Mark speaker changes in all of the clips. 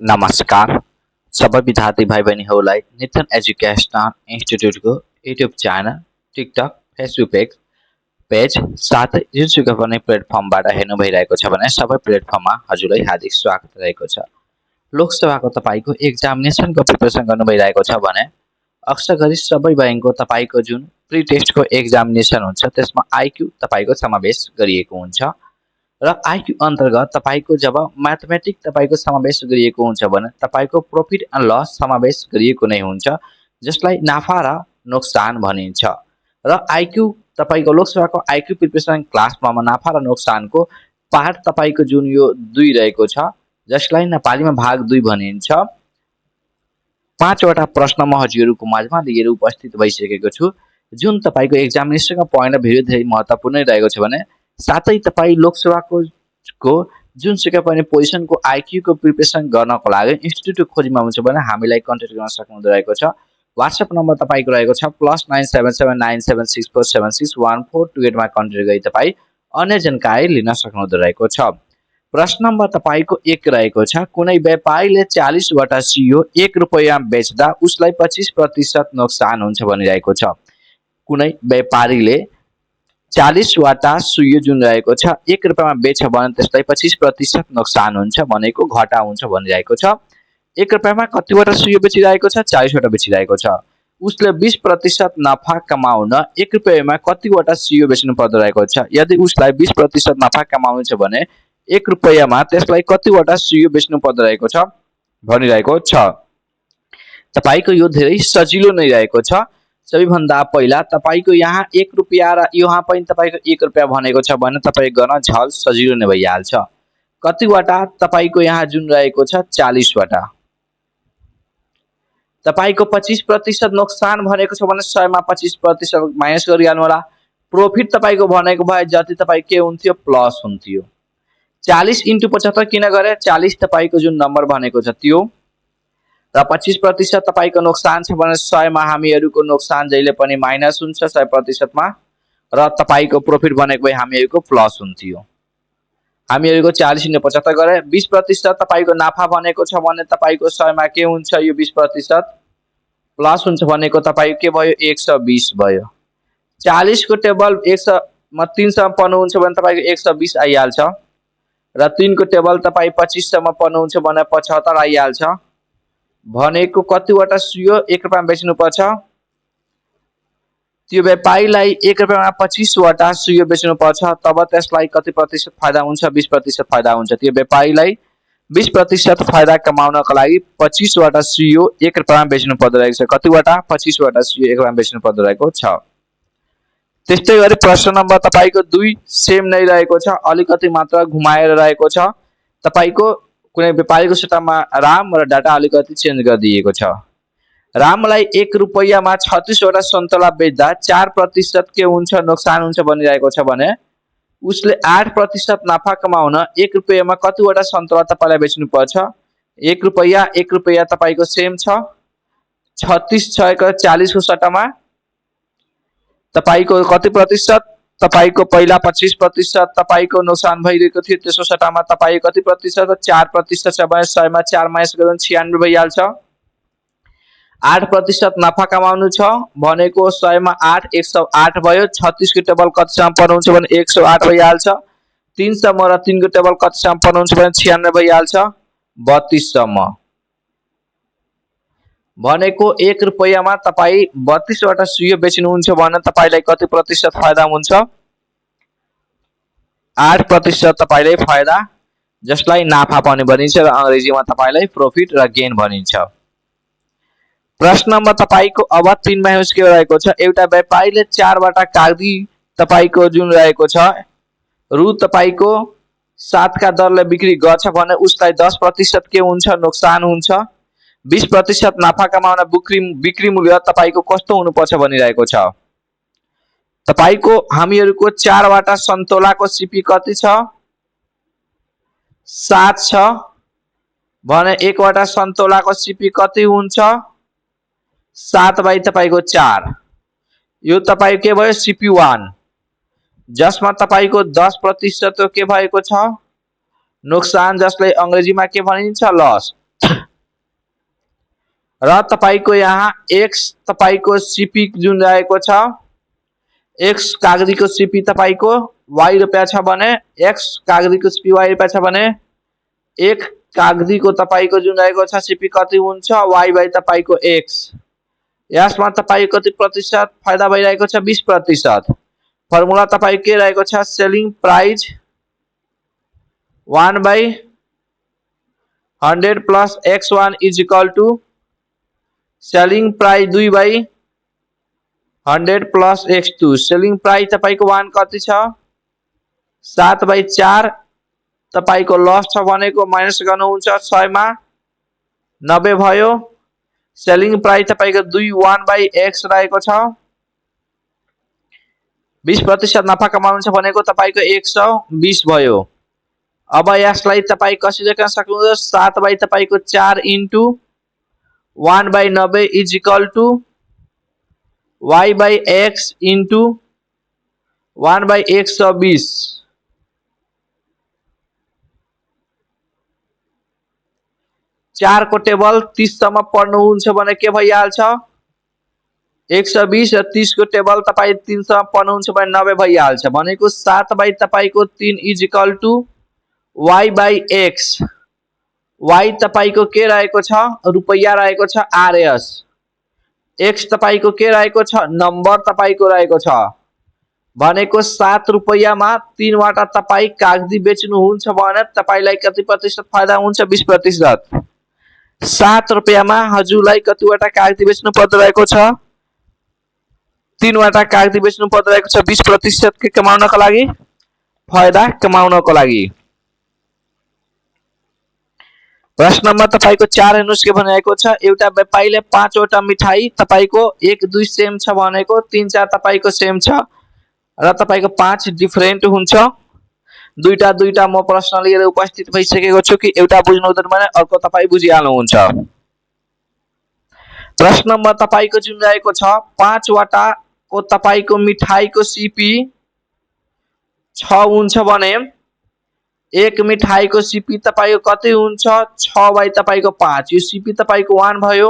Speaker 1: नमस्कार सबै विद्यार्थी भाइ बहिनीहरूलाई निथन एजुकेसनल इन्स्टिट्युटको YouTube channel TikTok Facebook page साथै जुनसुकै पनि प्लेटफर्मबाट हेर्नु भइरहेको छ भने सबै प्लेटफर्ममा हजुरलाई हार्दिक स्वागत रहेको छ। लोकसभाको तपाईँको एक्जामिनेसनको प्रिपरेसन गर्नु भइरहेको छ भने अक्सर गरी सबै बैङ्कको तपाईँको जुन प्री टेस्टको एक्जामिनेसन हुन्छ त्यसमा आइक्यू तपाईँको समावेश गरिएको हुन्छ र आइक्यू अन्तर्गत तपाईँको जब म्याथमेटिक तपाईँको समावेश गरिएको हुन्छ भने तपाईँको प्रॉफिट एन्ड लस समावेश गरिएको नै हुन्छ जसलाई नाफा र नोक्सान भनिन्छ र आइक्यू तपाईँको लोकसभाको आइक्यू प्रिपरेसन क्लासमा नाफा र नोक्सानको पार्ट तपाईँको जुन यो 2 रहेको छ जसलाई नेपालीमा भाग 2 भनिन्छ। 5 वटा प्रश्न म हजुरहरूको माझमा लिएर उपस्थित भइसकेको छु जुन तपाईँको एक्जामिनेसनको पोइन्ट अफ भ्यू धेरै महत्त्वपूर्ण रहेको छ भने साथै तपाईँ लोकसभाको जुनसुकै पनि पोजिसनको आइक्यूको प्रिपरेसन गर्नको लागि इन्स्टिट्युटको खोजीमा हुन्छ भने हामीलाई कन्ट्याक्ट गर्न सक्नुहुँदो रहेको छ। वाट्सएप नम्बर तपाईँको रहेको छ +977974761428 मा कन्ट्याक्ट गरी तपाईँ अन्य जानकारी लिन सक्नुहुँदो रहेको छ। प्रश्न नम्बर तपाईँको 1 रहेको छ कुनै व्यापारीले 40 वटा सियो 1 रुपैयाँमा बेच्दा उसलाई 25% नोक्सान हुन्छ भनिरहेको छ। कुनै व्यापारीले 40 वटा सुयो जुन रहेको छ 1 रुपैयाँमा बेच्छ भने त्यसलाई 25% नोक्सान हुन्छ भनेको घटा हुन्छ भनिरहेको छ। 1 रुपैयाँमा कतिवटा सुयो बेचिरहेको छ 40 वटा बेचिरहेको छ। उसले 20% नफा कमाउन 1 रुपैयाँमा कतिवटा सुयो बेच्नु पर्दो रहेको छ। यदि उसलाई 20% नफा कमाउनु छ भने 1 रुपैयाँमा त्यसलाई कतिवटा सुयो बेच्नु पर्दो रहेको छ भनिरहेको छ। तपाईको यो धेरै सजिलो नै रहेको छ। सबैभन्दा पहिला तपाईको यहाँ 1 रुपैयाँ र यहाँ पनि तपाईको 1 रुपैयाँ भनेको छ भने तपाई गर्न झल सजिलो नै भइहाल्छ। कतिवटा तपाईको यहाँ जुन रहेको छ 40 वटा। तपाईको 25% नोक्सान भनेको छ भने 100 मा 25% माइनस गरिहाल्नु होला। प्रॉफिट तपाईको भनेको भए जति तपाई के हुन्थ्यो प्लस हुन्थ्यो। 40 * 75 किन गरे 40 तपाईको जुन नम्बर भनेको छ त्यो र 25% तपाईको नोक्सान छ भने 100 मा हामीहरुको नोक्सान जहिले पनि माइनस हुन्छ 100% मा र तपाईको प्रॉफिट भनेको भए हामीहरुको प्लस हुन्थ्यो। हामीहरुको 40 * 75 गरे 20% तपाईको नाफा भनेको छ भने तपाईको 100 मा के हुन्छ यो 20% प्लस हुन्छ भनेको तपाईको के भयो 120 भयो। 40 को टेबल 100 मा 300 मा पर्नुहुन्छ भने तपाईको 120 आइहाल्छ र 3 को टेबल तपाई 2500 मा पर्नुहुन्छ भने 75 आइहाल्छ। भनेको कतिवटा सुयो 1 रुपैयाँमा बेच्नु पर्छ त्यो व्यापारीलाई 1 रुपैयाँमा 25 वटा सुयो बेच्नु पर्छ तब त्यसलाई कति प्रतिशत फाइदा हुन्छ 20% फाइदा हुन्छ। त्यो व्यापारीलाई 20% फाइदा कमाउनको लागि 25 वटा सुयो 1 रुपैयाँमा बेच्नु पर्दो रहेको छ। कतिवटा 25 वटा सुयो 1 रुपैयाँमा बेच्नु पर्दो रहेको छ। त्यस्तै गरी प्रश्न नम्बर तपाईको 2 सेम नै रहेको छ अलिकति मात्र घुमाएर रहेको छ। तपाईको कुनै व्यापारीको सट्टामा राम र डाटा अलिकति चेन्ज गरिदिएको छ। रामलाई 1 रुपैयाँमा 36 वटा सन्तोला बेच्दा 4% के हुन्छ नोक्सान हुन्छ भनिरहेको छ भने उसले 8% नाफा कमाउन 1 रुपैयाँमा कतिवटा सन्तोला तपाईलाई बेच्नु पर्छ 1 रुपैयाँ तपाईको सेम छ 36 छ 40 को सट्टामा तपाईको कति प्रतिशत तपाईको पहिला 25% तपाईको नोक्सान भइरहेको थियो त्यसको सट्टामा तपाई कति प्रतिशत 4% छ भने 100 मा 4 माइनस गर्दा 96 भइहाल्छ। 8% नफा कमाउनु छ भनेको 100 मा 8 108 भयो। 36 को टेबल कतिसम्म पर्नुहुन्छ भने 108 भइहाल्छ। 3 सम्म र 3 को टेबल कतिसम्म पर्नुहुन्छ भने 96 भइहाल्छ 32 सम्म। भनेको 1 रुपैयाँमा तपाई 32 वटा सुयो बेच्नुहुन्छ भने तपाईलाई कति प्रतिशत फाइदा हुन्छ 8% तपाईलाई फाइदा जसलाई नाफा पनि भनिन्छ र अंग्रेजीमा तपाईलाई प्रॉफिट र गेन भनिन्छ। प्रश्न नम्बर तपाईको अब 3 मा के रहेको छ एउटा व्यापारीले 4 वटा कागजी तपाईको जुन रहेको छ रु तपाईको 7 का दरले बिक्री गर्छ भने उसलाई 10% के हुन्छ नोक्सान हुन्छ 20% नाफा कमाउन बिक्री मूल्य तपाईको कस्तो हुनुपर्छ भनिरहेको छ। तपाईको हामीहरुको 4 वटा सन्तोलाको सीपी कति छ 7 छ भने 1 वटा सन्तोलाको सीपी कति हुन्छ 7 बाइ तपाईको 4 यो तपाईको के भयो सीपी 1 जसमा तपाईको 10% के भएको छ नोक्सान जसलाई अंग्रेजीमा के भनिन्छ लस। र तपाईको यहाँ x तपाईको सीपी जुन रहेको छ x कागजीको सीपी तपाईको y रुपैयाँ छ भने x कागजीको सीपी y रुपैयाँ छ भने 1 कागजीको तपाईको जुन रहेको छ सीपी कति हुन्छ y बाइ तपाईको x। यसमा तपाईको कति प्रतिशत फाइदा भइरहेको छ 20%। फर्मुला तपाईको के रहेको छ selling price 1/100 plus x1 is equal to selling price 2/100 plus x2। Selling price तपाईको 1 कति छ 7/4 तपाईको लस छ भनेको माइनस गर्नुहुन्छ 100 मा 90 भयो। सेलिङ प्राइस तपाईको 1/x रहेको छ 20% नफा कमाउनुहुन्छ भनेको तपाईको 120 भयो। अब यसलाई तपाई कसरी लेख्न सक्नुहुन्छ 7 तपाईको 4 into 1/90 is equal to y/x into 1/120। 4 को टेबल 30 सम्म पढ्नुहुन्छ भने के भइहाल्छ 120 र 30 को टेबल तपाई 3 सम्म पढ्नुहुन्छ भने 90 भइहाल्छ भनेको 7 तपाईको 3 is equal to y/x। y तपाईको के रहेको छ रुपैयाँ रहेको छ RS। x तपाईको के रहेको छ नम्बर तपाईको रहेको छ भनेको 7 रुपैयाँमा 3 वटा तपाई कागजी बेच्नुहुन्छ भने तपाईलाई कति प्रतिशत फाइदा हुन्छ 20%। 7 रुपैयाँमा हजुरलाई कतिवटा कागजी बेच्नु पर्दरहेको छ 3 वटा कागजी बेच्नु पर्दरहेको छ 20% के कमाउनको लागि फाइदा कमाउनको लागि। प्रश्नमा तपाईको 4 हेर्नुस् के भनेको छ एउटा व्यापारीले 5 वटा मिठाई तपाईको 1 2 सेम छ भनेको 3 4 तपाईको सेम छ र तपाईको 5 डिफरेन्ट हुन्छ। दुईटा म प्रश्न लिएर उपस्थित भइसकेको छु कि एउटा बुझ्नु हुँदैन भने अर्को तपाई बुझिहाल्नु हुन्छ। प्रश्नमा तपाईको जुन रहेको छ 5 वटा को तपाईको मिठाईको सीपी 6 हुन्छ भने एक मिठाईको सीपी तपाईको कति हुन्छ 6 तपाईको 5। यो सीपी तपाईको 1 भयो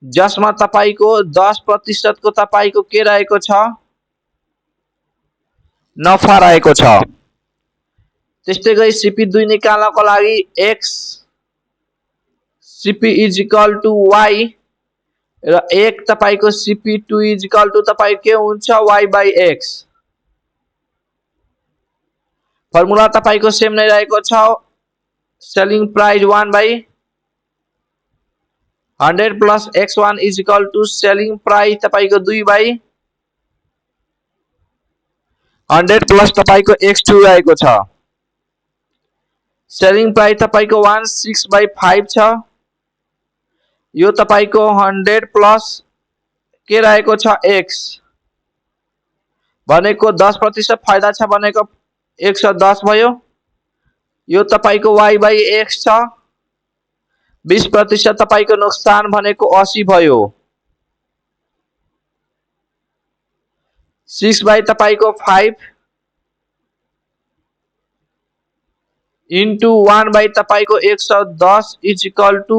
Speaker 1: जसमा तपाईको 10% को तपाईको के रहेको छ नफा रहेको छ। त्यस्तै गरी सीपी 2 निकाल्नको लागि x CP is equal to y र 1 तपाईको सीपी 2 इज इक्वल टू तपाई के हुन्छ y/x। फर्मुला तपाईको सेम नै रहेको छ selling price 1/100 plus x1 is equal to selling price तपाईको 2/100 प्लस तपाईको x2 रहेको छ। सेलिङ प्राइस तपाईको 16/5 छ यो तपाईको 100 प्लस के रहेको छ x भनेको 10% फाइदा छ भनेको 110 भयो। यो तपाईको y/x छ 20% तपाईको नुकसान भनेको 80 भयो। 6 तपाईको 5 इन्टु 1 तपाईको 110 is equal to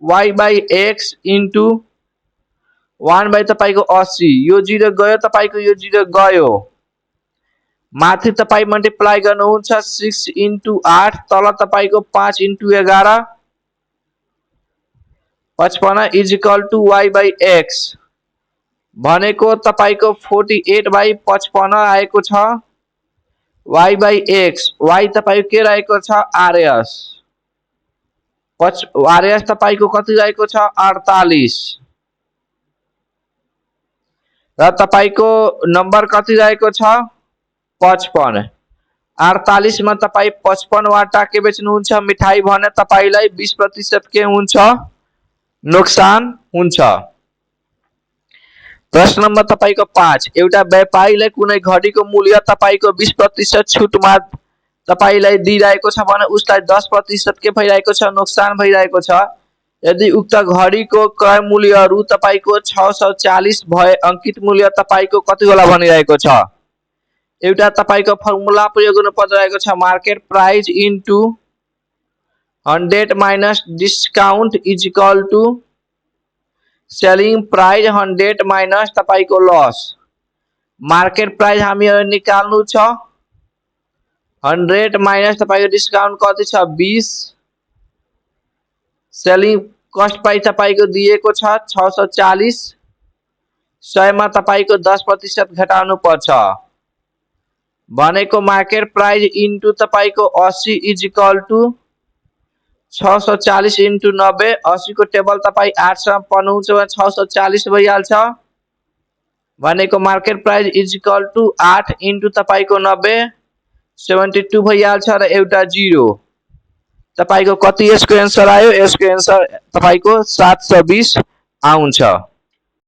Speaker 1: y/x into 1 तपाईको 80। यो 0 गयो तपाईको यो 0 गयो माथि तपाई मल्टिप्लाई गर्नुहुन्छ 6 इन्टु 8 तल तपाईको 5 into 11 55 is equal to y/x भनेको तपाईको 48/55 आएको छ y/x। y तपाईको के रहेको छ RS। RS तपाईको कति रहेको छ 48 र तपाईको नम्बर कति रहेको छ 55। 48 मा तपाई 55 वटा के बेच्नुहुन्छ मिठाई भने तपाईलाई 20% के हुन्छ नुकसान हुन्छ। प्रश्न नम्बर तपाईको 5 एउटा व्यापारीले कुनै घडीको मूल्य तपाईको 20% छुटमा तपाईलाई दिइरहेको छ भने उसलाई 10% के भइरहेको छ नुकसान भइरहेको छ। यदि उक्त घडीको क्रय मूल्य रु तपाईको 640 भए अंकित मूल्य तपाईको कति होला भनिरहेको छ। एउटा तपाईको फर्मुला प्रयोग गर्नु पर्दरहेको छ market price into 100 minus discount is equal to selling price 100 minus तपाईको लस मार्केट प्राइस हामी निकाल्नु छ 100 माइनस तपाईको डिस्काउन्ट कति छ 20 सेलिङ कस्ट प्राइस तपाईको दिएको छ 640 100 मा तपाईको 10% घटाउनु पर्छ भनेको मार्केट प्राइस इन्टु तपाईको 80 इज इक्वल टु 640 इन्टु 90 80 को टेबल तपाई 8 सम्म पढ्नुहुन्छ भने 640 भइहाल्छ भनेको market price is equal to 8 into तपाईको 90 72 भइहाल्छ र एउटा 0 तपाईको कति यसको एन्सर आयो यसको एन्सर तपाईको 720 आउँछ